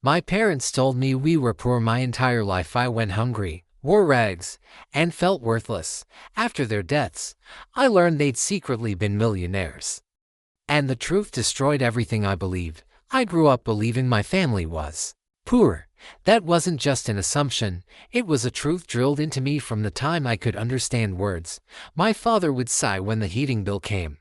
My parents told me we were poor my entire life. I went hungry, wore rags, and felt worthless. After their deaths, I learned they'd secretly been millionaires. And the truth destroyed everything I believed. I grew up believing my family was poor. That wasn't just an assumption, it was a truth drilled into me from the time I could understand words. My father would sigh when the heating bill came,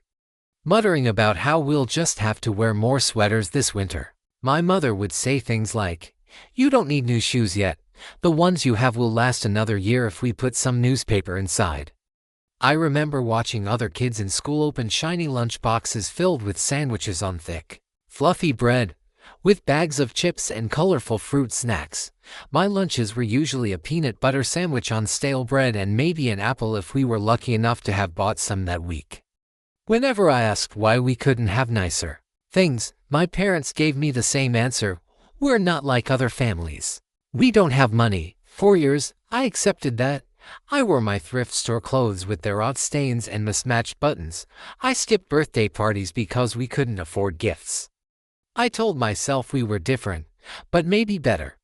muttering about how we'll just have to wear more sweaters this winter. My mother would say things like, "You don't need new shoes yet. The ones you have will last another year if we put some newspaper inside." I remember watching other kids in school open shiny lunch boxes filled with sandwiches on thick, fluffy bread, with bags of chips and colorful fruit snacks. My lunches were usually a peanut butter sandwich on stale bread and maybe an apple if we were lucky enough to have bought some that week. Whenever I asked why we couldn't have nicer things, my parents gave me the same answer: "We're not like other families. We don't have money." For years, I accepted that. I wore my thrift store clothes with their odd stains and mismatched buttons. I skipped birthday parties because we couldn't afford gifts. I told myself we were different, but maybe better,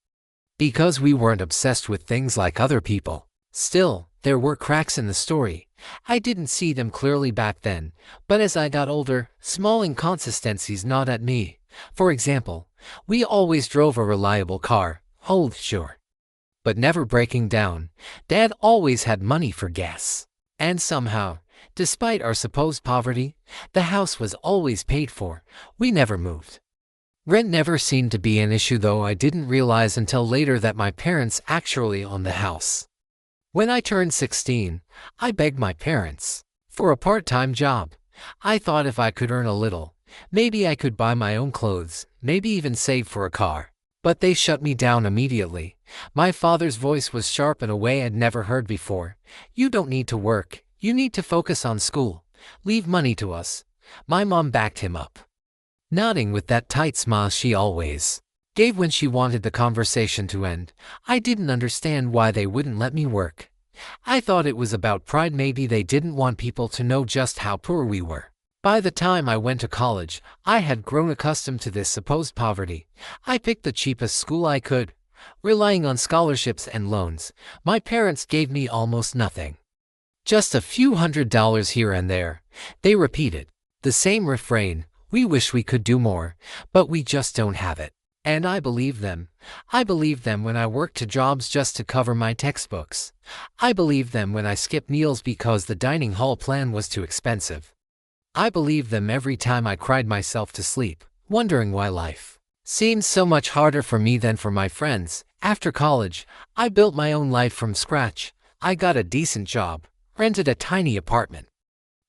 because we weren't obsessed with things like other people. Still, there were cracks in the story. I didn't see them clearly back then, but as I got older, small inconsistencies gnawed at me. For example, we always drove a reliable car, old sure, but never breaking down. Dad always had money for gas. And somehow, despite our supposed poverty, the house was always paid for. We never moved. Rent never seemed to be an issue, though I didn't realize until later that my parents actually owned the house. When I turned 16, I begged my parents for a part-time job. I thought if I could earn a little, maybe I could buy my own clothes, maybe even save for a car. But they shut me down immediately. My father's voice was sharp in a way I'd never heard before. "You don't need to work. You need to focus on school. Leave money to us." My mom backed him up, nodding with that tight smile she always gave when she wanted the conversation to end. I didn't understand why they wouldn't let me work. I thought it was about pride. Maybe they didn't want people to know just how poor we were. By the time I went to college, I had grown accustomed to this supposed poverty. I picked the cheapest school I could, relying on scholarships and loans. My parents gave me almost nothing, just a few $100s here and there. They repeated the same refrain: "We wish we could do more, but we just don't have it." And I believed them. I believed them when I worked 2 jobs just to cover my textbooks. I believed them when I skipped meals because the dining hall plan was too expensive. I believed them every time I cried myself to sleep, wondering why life seemed so much harder for me than for my friends. After college, I built my own life from scratch. I got a decent job, rented a tiny apartment,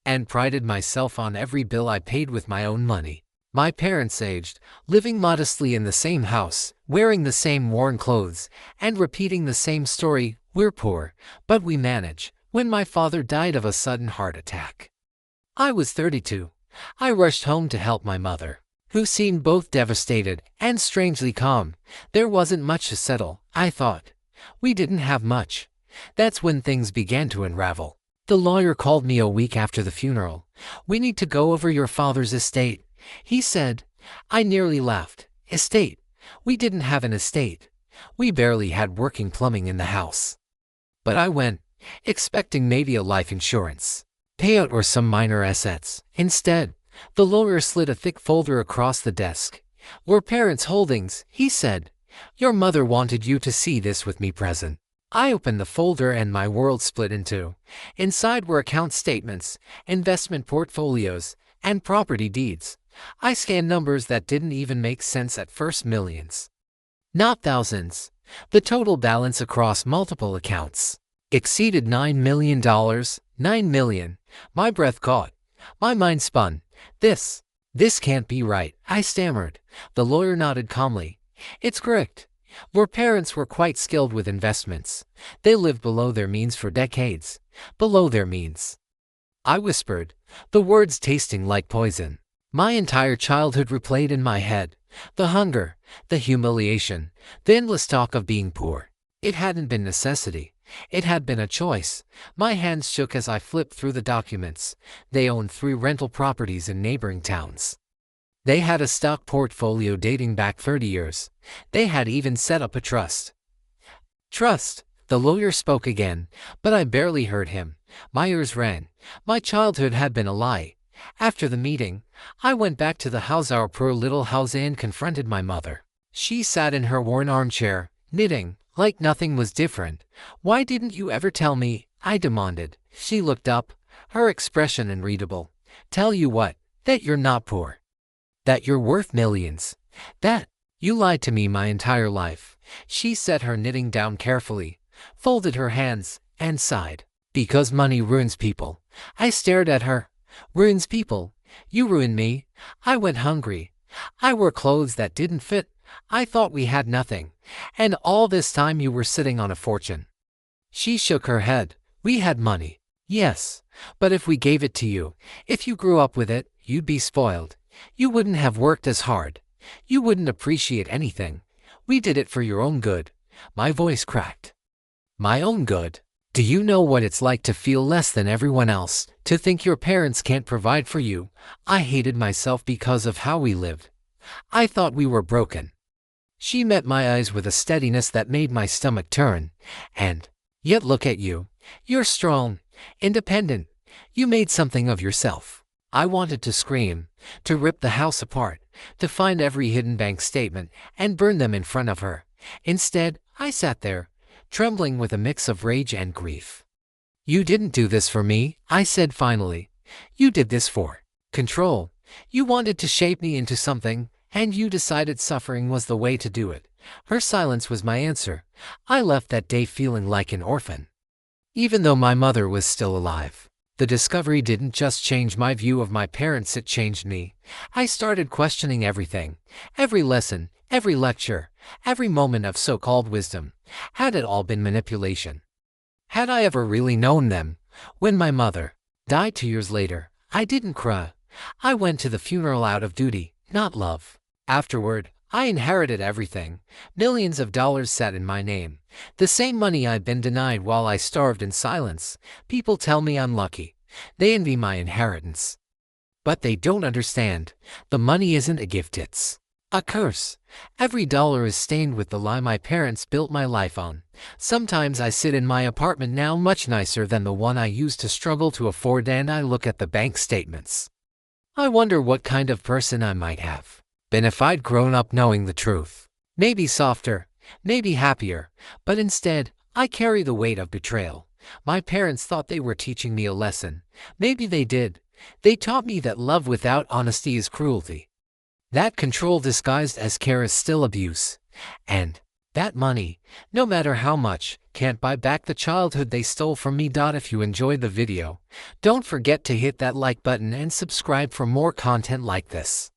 and prided myself on every bill I paid with my own money. My parents aged, living modestly in the same house, wearing the same worn clothes, and repeating the same story: "We're poor, but we manage." When my father died of a sudden heart attack, I was 32. I rushed home to help my mother, who seemed both devastated and strangely calm. There wasn't much to settle, I thought. We didn't have much. That's when things began to unravel. The lawyer called me a week after the funeral. "We need to go over your father's estate," he said. I nearly laughed. Estate? We didn't have an estate. We barely had working plumbing in the house. But I went, expecting maybe a life insurance payout or some minor assets. Instead, the lawyer slid a thick folder across the desk. "We're parents' holdings," he said. "Your mother wanted you to see this with me present." I opened the folder and my world split in two. Inside were account statements, investment portfolios, and property deeds. I scanned numbers that didn't even make sense at first. Millions, not thousands. The total balance across multiple accounts exceeded $9 million. $9 million. My breath caught. My mind spun. This can't be right," I stammered. The lawyer nodded calmly. "It's correct. Your parents were quite skilled with investments. They lived below their means for decades. Below their means." I whispered, the words tasting like poison. My entire childhood replayed in my head. The hunger, the humiliation, the endless talk of being poor. It hadn't been necessity. It had been a choice. My hands shook as I flipped through the documents. They owned 3 rental properties in neighboring towns, They had a stock portfolio dating back 30 years. They had even set up a trust. Trust, the lawyer spoke again, but I barely heard him. My ears rang. My childhood had been a lie. After the meeting, I went back to the house, our poor little house, and confronted my mother. She sat in her worn armchair, knitting, like nothing was different. "Why didn't you ever tell me?" I demanded. She looked up, her expression unreadable. "Tell you what? That you're not poor. That you're worth millions. That you lied to me my entire life." She set her knitting down carefully, folded her hands, and sighed. "Because money ruins people." I stared at her. "Ruins people? You ruined me. I went hungry. I wore clothes that didn't fit. I thought we had nothing. And all this time you were sitting on a fortune." She shook her head. "We had money. Yes. But if we gave it to you, if you grew up with it, you'd be spoiled. You wouldn't have worked as hard. You wouldn't appreciate anything. We did it for your own good." My voice cracked. My own good? Do you know what it's like to feel less than everyone else, to think your parents can't provide for you? I hated myself because of how we lived. I thought we were broken. She met my eyes with a steadiness that made my stomach turn. "And yet look at you. You're strong, independent. You made something of yourself." I wanted to scream, to rip the house apart, to find every hidden bank statement and burn them in front of her. Instead, I sat there, trembling with a mix of rage and grief. "You didn't do this for me," I said finally. "You did this for control. You wanted to shape me into something, and you decided suffering was the way to do it." Her silence was my answer. I left that day feeling like an orphan, even though my mother was still alive. The discovery didn't just change my view of my parents, it changed me. I started questioning everything, every lesson, every lecture, every moment of so-called wisdom. Had it all been manipulation? Had I ever really known them? When my mother died 2 years later, I didn't cry. I went to the funeral out of duty, not love. Afterward, I inherited everything. Millions of dollars sat in my name. The same money I'd been denied while I starved in silence. People tell me I'm lucky. They envy my inheritance. But they don't understand. The money isn't a gift, it's a curse. Every dollar is stained with the lie my parents built my life on. Sometimes I sit in my apartment now, much nicer than the one I used to struggle to afford, and I look at the bank statements. I wonder what kind of person I might have been if I'd grown up knowing the truth. Maybe softer, maybe happier, but instead, I carry the weight of betrayal. My parents thought they were teaching me a lesson. Maybe they did. They taught me that love without honesty is cruelty, that control disguised as care is still abuse, and that money, no matter how much, can't buy back the childhood they stole from me. If you enjoyed the video, don't forget to hit that like button and subscribe for more content like this.